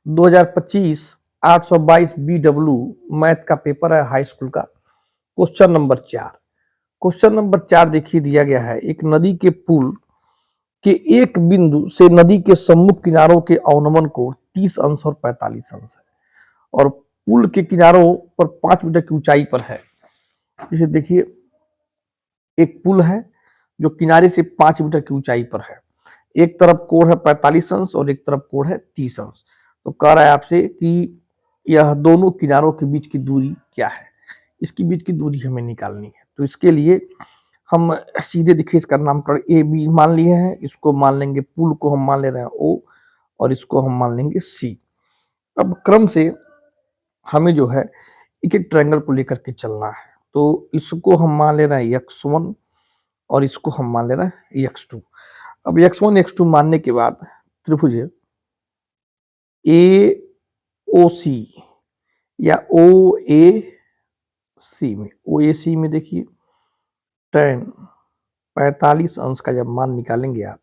2025 822 BW math का paper है, high school का। Question number 4। क्वेश्चन नंबर 4 देखिए दिया गया है, एक नदी के पुल के एक बिंदु से नदी के सम्मुख किनारों के अवनमन कोण 30 अंश और 45 अंश है, और पुल के किनारों पर 5 मीटर की ऊंचाई पर है। इसे देखिए, एक पुल है जो किनारे से 5 मीटर की ऊंचाई पर है। एक तरफ कोण है 45 अंश और एक तरफ कोण है 30 अंश। तो कह रहा है आपसे कि यह दोनों किनारों के बीच की दूरी क्या है। इसकी बीच की दूरी हमें निकालनी है। तो इसके लिए हम सीधे देखिए, इसका नामकरण ए बी मान लिए हैं। इसको मान लेंगे, पुल को हम मान ले रहे हैं ओ, और इसको हम मान लेंगे सी। अब क्रम से हमें जो है एक एक ट्रायंगल को लेकर के चलना है। तो इसको हम मान ले रहे हैं x1 और इसको हम मान ले रहे हैं x2। अब x1 x2 मानने के बाद त्रिभुज ए ओ सी या ओ ए सी में देखिए tan 45 अंश का जब मान निकालेंगे आप,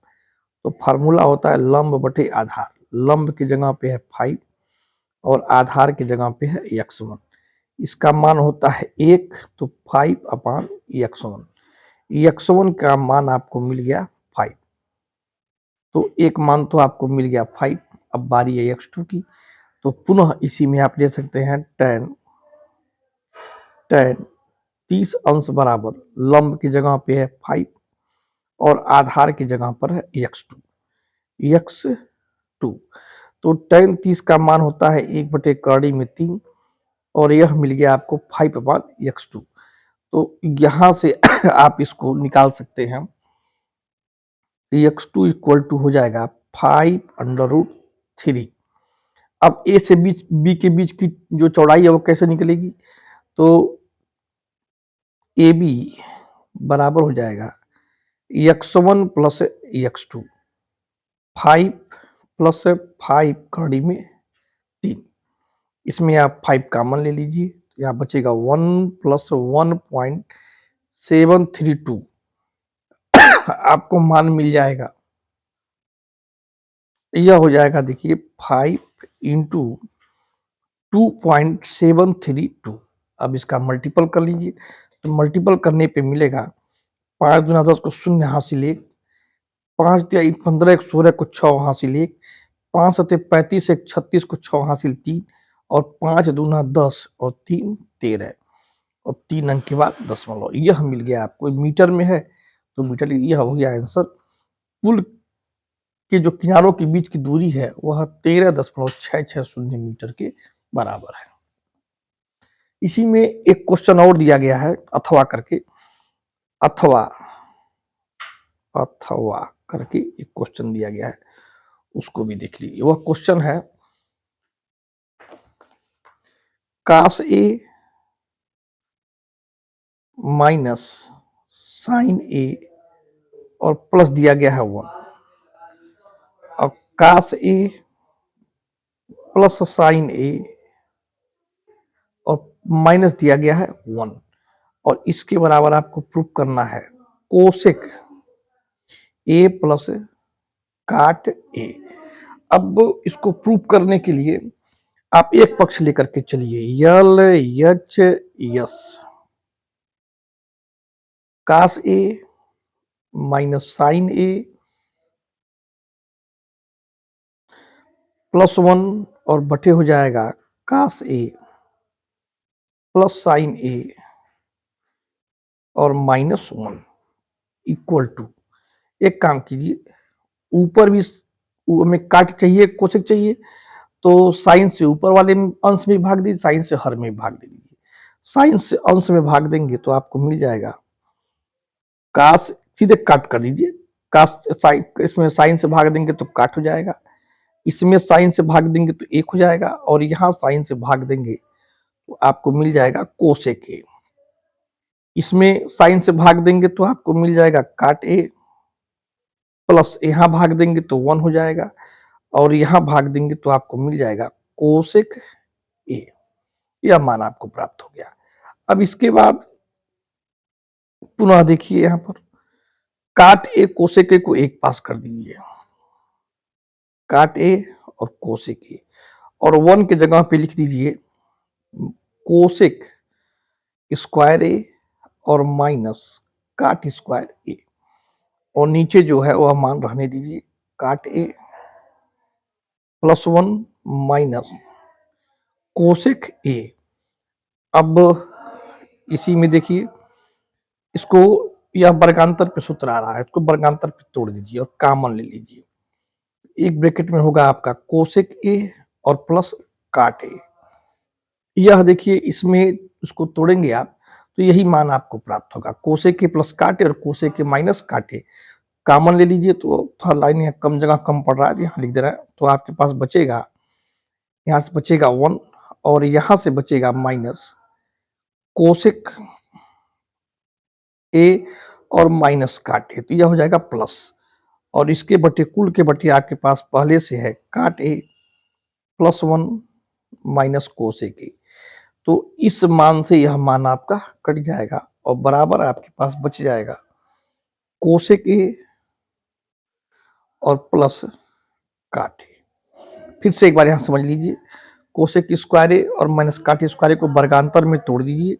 तो फार्मूला होता है लंब बटे आधार। लंब की जगह पे है 5 और आधार की जगह पे है x1। इसका मान होता है 1, तो 5/x1। x1 का मान आपको मिल गया 5, तो एक मान तो आपको मिल गया 5। अब बारी है x2 की, तो पुनः इसी में आप ले सकते हैं tan 30 अंश बराबर लंब की जगह पे है 5 और आधार की जगह पर है x2। तो tan 30 का मान होता है 1/3 और यह मिल गया आपको 5/x2। तो यहां से आप इसको निकाल सकते हैं। x2 इक्वल टू हो जाएगा 5√3। अब ए से बी के बीच की जो चौड़ाई है वो कैसे निकलेगी, तो ए बी बराबर हो जाएगा x1 प्लस x2। 5 प्लस 5 कड़ी में 3, इसमें आप 5 कॉमन ले लीजिए, यहाँ बचेगा 1 प्लस 1.732 आपको मान मिल जाएगा। यह हो जाएगा देखिए 5 इंटू 2.732। अब इसका मल्टीपल कर लीजिए, तो मल्टीपल करने पे मिलेगा 5 दूना 10 को शून्य हासिल 1, 5 तिया 15 एक 16 को 6 हासिल 1, 5 सते 35 एक 36 को 6 हासिल 3, और 5 दूना 10 और 3 13, और 3 अंक के बाद दशमलव। यह मिल गया आपको, मीटर में है तो मीटर, यह हो गया आंसर। पुल के जो किनारों के बीच की दूरी है वह 13.660 मीटर के बराबर है। इसी में एक क्वेश्चन और दिया गया है, अथवा करके, अथवा करके एक क्वेश्चन दिया गया है, उसको भी देख लीजिए। वह क्वेश्चन है cos A minus sin A और प्लस दिया गया है 1, और cos A plus sin A और माइनस दिया गया है 1, और इसके बराबर आपको प्रूफ करना है कोसेक A प्लस काट A। अब इसको प्रूफ करने के लिए आप एक पक्ष लेकर के चलिए, यल एच यस कास ए माइनस साइन ए प्लस 1 और बटे हो जाएगा कास ए प्लस साइन ए और माइनस 1 इक्वल टू, एक काम कीजिए, ऊपर भी हमें काट चाहिए, कोसेक चाहिए, तो साइन से ऊपर वाले अंश में भाग दीजिए, साइन से हर में भाग दीजिए। साइन से अंश में भाग देंगे तो आपको मिल जाएगा कास, सीधे काट कर दीजिए, कास साइन, इसमें साइन से भाग देंगे तो काट हो जाएगा, इसमें साइन से भाग देंगे तो 1 हो जाएगा, और यहाँ साइन से भाग देंगे तो आपको मिल जाएगा कोसेक ए। इसमें साइन से भाग देंगे तो आपको मिल जाएगा काट ए, प्लस यहाँ भाग देंगे तो 1 हो जाएगा, और यहाँ भाग देंगे तो आपको मिल जाएगा कोसेक ए। यह मान आपको प्राप्त हो गया। अब इसके बाद पुनः देखिए, यहाँ पर काट ए कोसेक ए को एक पास कर दीजिए, काट ए और कोसेक ए, और 1 की जगह पे लिख दीजिए कोसेक स्क्वायर ए और माइनस काट स्क्वायर ए, और नीचे जो है वह मान रहने दीजिए काट ए +1 माइनस कोसेक ए। अब इसी में देखिए इसको, यह वर्गांतर पे सूत्र आ रहा है, इसको वर्गांतर पे तोड़ दीजिए और कॉमन ले लीजिए। एक ब्रैकेट में होगा आपका कोसेक ए और प्लस काट ए। यह देखिए इसमें इसको तोड़ेंगे आप तो यही मान आपको प्राप्त होगा, कोसेक ए प्लस काटे और कोसेक ए माइनस काटे। कॉमन ले लीजिए तो थोड़ा लाइन है कम, जगह कम पड़ रहा है, यहाँ लिख दे रहा है, तो आपके पास बचेगा, यहाँ से बचेगा 1 और यहाँ से बचेगा माइनस कोसेक ए और माइनस काट ए, तो यह हो जाएगा प्लस, और इसके बटे कुल के बटे आपके पास पहले से है काट ए +1 माइनस कोसेक ए। तो इस मान से यह मान आपका कट जाएगा और बराबर आपके पास बच जाएगा कोसेक ए और प्लस काट ए। फिर से एक बार यहाँ समझ लीजिए, कोसेक स्क्वायर ए और माइनस काट स्क्वायर ए को वर्गांतर में तोड़ दीजिए,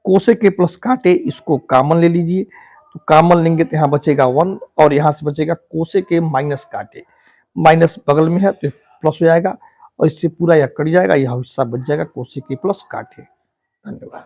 कोसेक ए प्लस काट ए इसको कॉमन ले लीजिए, तो कॉमन लेंगे तो यहाँ बचेगा 1 और यहाँ से बचेगा कोसेक ए माइनस काट ए, माइनस बगल में है तो प्लस हो जाएगा और इससे पूरा यह कट जाएगा, यह हिस्सा बच जाएगा कोसेक ए प्लस काट ए। धन्यवाद।